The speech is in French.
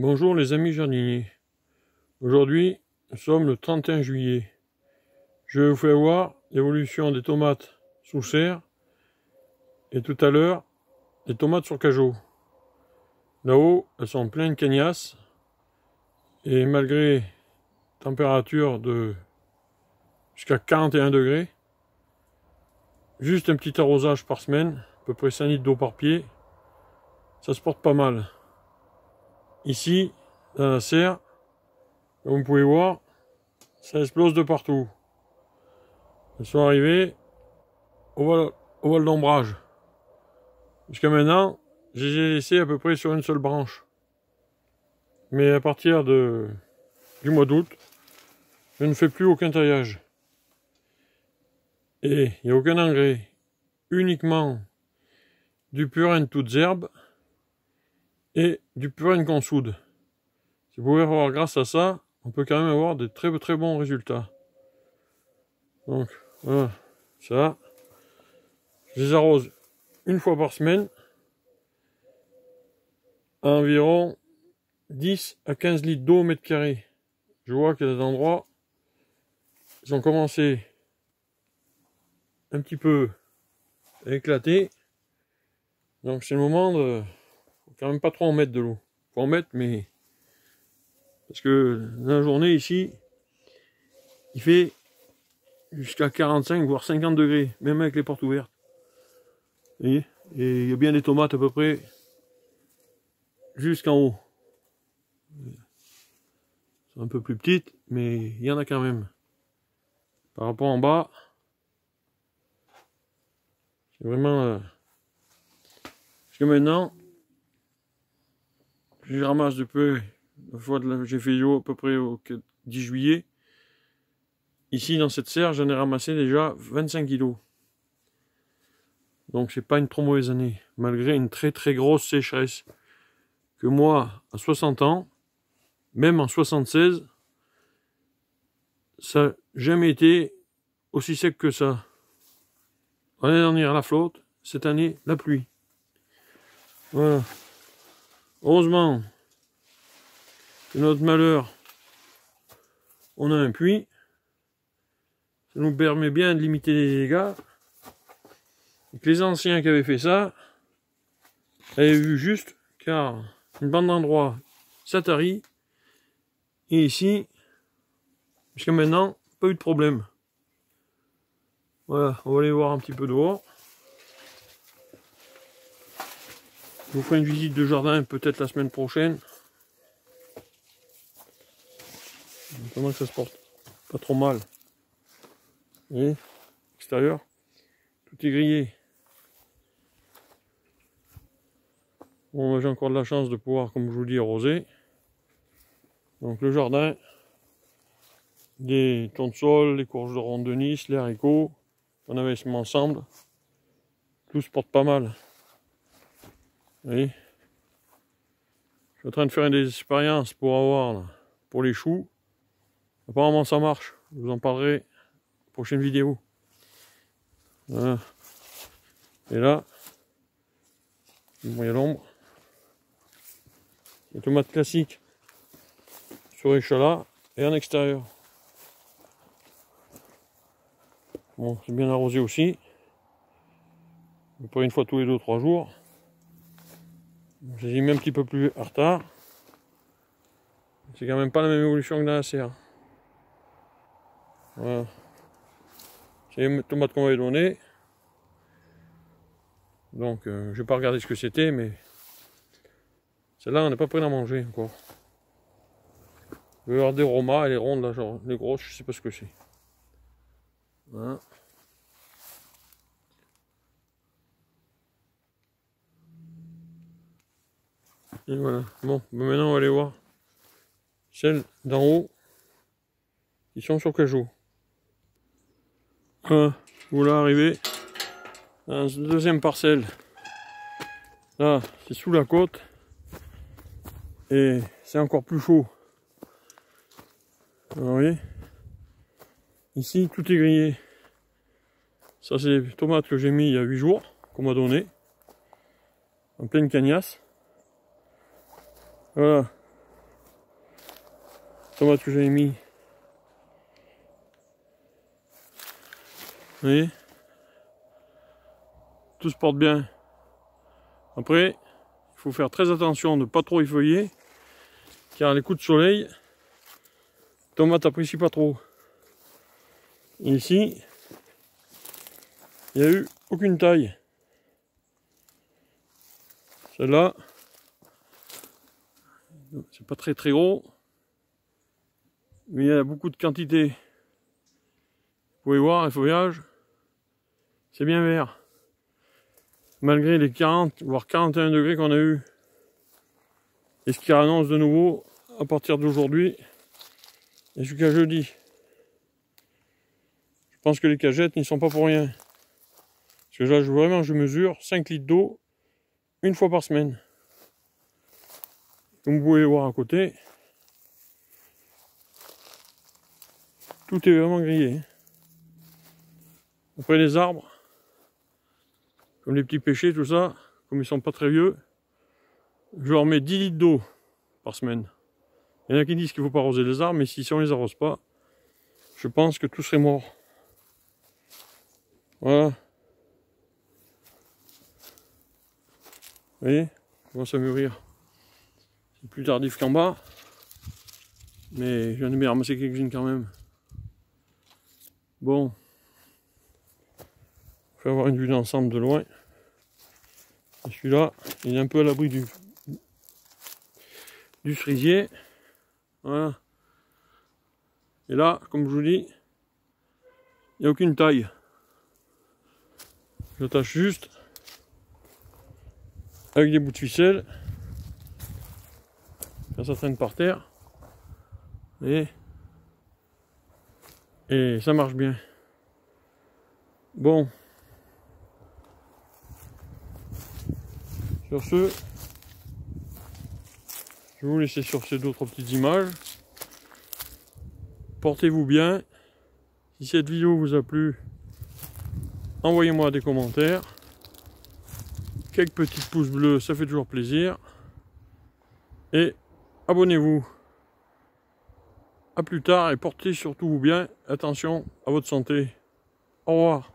Bonjour les amis jardiniers. Aujourd'hui, nous sommes le 31 juillet. Je vais vous faire voir l'évolution des tomates sous serre et tout à l'heure, les tomates sur cajot. Là-haut, elles sont pleines de cagnasses et malgré température de jusqu'à 41 degrés, juste un petit arrosage par semaine, à peu près 5 litres d'eau par pied, ça se porte pas mal. Ici, dans la serre, comme vous pouvez voir, ça explose de partout. Elles sont arrivées au vol d'ombrage. Jusqu'à maintenant, je les ai laissées à peu près sur une seule branche. Mais à partir du mois d'août, je ne fais plus aucun taillage. Et il n'y a aucun engrais. Uniquement du purin de toutes herbes et du purin qu'on soude. Si vous pouvez voir, grâce à ça, on peut quand même avoir de très bons résultats. Donc, voilà, ça. Je les arrose une fois par semaine, à environ 10 à 15 litres d'eau au mètre carré. Je vois qu'il y a des endroits, ils ont commencé un petit peu à éclater. Donc c'est le moment de... faut quand même pas trop en mettre de l'eau. Faut en mettre, mais... parce que dans la journée ici, il fait jusqu'à 45 voire 50 degrés, même avec les portes ouvertes. Vous voyez ? Et il y a bien des tomates à peu près jusqu'en haut. C'est un peu plus petites, mais il y en a quand même. Par rapport en bas, c'est vraiment... Jusqu'à maintenant, je ramasse depuis la fois j'ai fait à peu près au 10 juillet. Ici, dans cette serre, j'en ai ramassé déjà 25 kilos. Donc, c'est pas une trop mauvaise année, malgré une très grosse sécheresse. Que moi, à 60 ans, même en 76, ça n'a jamais été aussi sec que ça. L'année dernière, la flotte, cette année, la pluie. Voilà. Heureusement, que notre malheur, on a un puits. Ça nous permet bien de limiter les dégâts. Et que les anciens qui avaient fait ça avaient vu juste, car une bande d'endroits, ça tarit. Et ici, jusqu'à maintenant, pas eu de problème. Voilà, on va aller voir un petit peu dehors. Je vous ferai une visite de jardin peut-être la semaine prochaine. Comment ça se porte? Pas trop mal. Vous voyez, extérieur, tout est grillé. Bon, j'ai encore de la chance de pouvoir, comme je vous dis, arroser. Donc le jardin, les tournesols, les courges de ronde de Nice, les haricots, on avait semé ensemble. Tout se porte pas mal. Vous voyez, je suis en train de faire des expériences pour avoir, là, pour les choux. Apparemment ça marche. Je vous en parlerai dans la prochaine vidéo. Voilà. Et là, bon, il y a l'ombre. Les tomates classiques sur échalas et en extérieur. Bon, c'est bien arrosé aussi. À peu près une fois tous les 2-3 jours. Je les ai mis un petit peu plus en retard. C'est quand même pas la même évolution que dans la serre. Voilà. C'est les tomates qu'on m'avait données. Donc, je vais pas regarder ce que c'était, mais celle-là, on n'est pas prêt d'en manger encore. Je vais avoir des romas, elle est ronde là, genre les grosses, je sais pas ce que c'est. Voilà. Et voilà. Bon, maintenant on va aller voir celles d'en haut qui sont sur cajot. Voilà, voilà arrivé dans la deuxième parcelle. Là, c'est sous la côte et c'est encore plus chaud. Alors, vous voyez, ici tout est grillé. Ça, c'est les tomates que j'ai mis il y a 8 jours, qu'on m'a donné, en pleine cagnasse. Voilà, tomates que j'avais mis. Vous voyez, tout se porte bien. Après, il faut faire très attention de ne pas trop effeuiller, car les coups de soleil, les tomates n'apprécient pas trop. Et ici, il n'y a eu aucune taille. Celle-là, c'est pas très gros, mais il y a beaucoup de quantité. Vous pouvez voir, le feuillage, c'est bien vert. Malgré les 40, voire 41 degrés qu'on a eu. Et ce qui annonce de nouveau, à partir d'aujourd'hui, et jusqu'à jeudi. Je pense que les cagettes n'y sont pas pour rien. Parce que là, vraiment, je mesure 5 litres d'eau une fois par semaine. Comme vous pouvez voir à côté, tout est vraiment grillé. Après les arbres, comme les petits pêchers, tout ça, comme ils sont pas très vieux, je leur mets 10 litres d'eau par semaine. Il y en a qui disent qu'il ne faut pas arroser les arbres, mais si on les arrose pas, je pense que tout serait mort. Voilà. Vous voyez, on commence à mûrir. C'est plus tardif qu'en bas, mais j'en ai bien ramassé quelques-unes quand même. Bon, il faut avoir une vue d'ensemble de loin. Et celui-là, il est un peu à l'abri du cerisier. Voilà. Et là, comme je vous dis, il n'y a aucune taille. J'attache juste avec des bouts de ficelle. Quand ça traîne par terre. Et ça marche bien. Bon. Sur ce, je vais vous laisser sur ces d'autres petites images. Portez-vous bien. Si cette vidéo vous a plu, envoyez-moi des commentaires. Quelques petits pouces bleus, ça fait toujours plaisir. Et abonnez-vous. A plus tard et portez surtout bien attention à votre santé. Au revoir.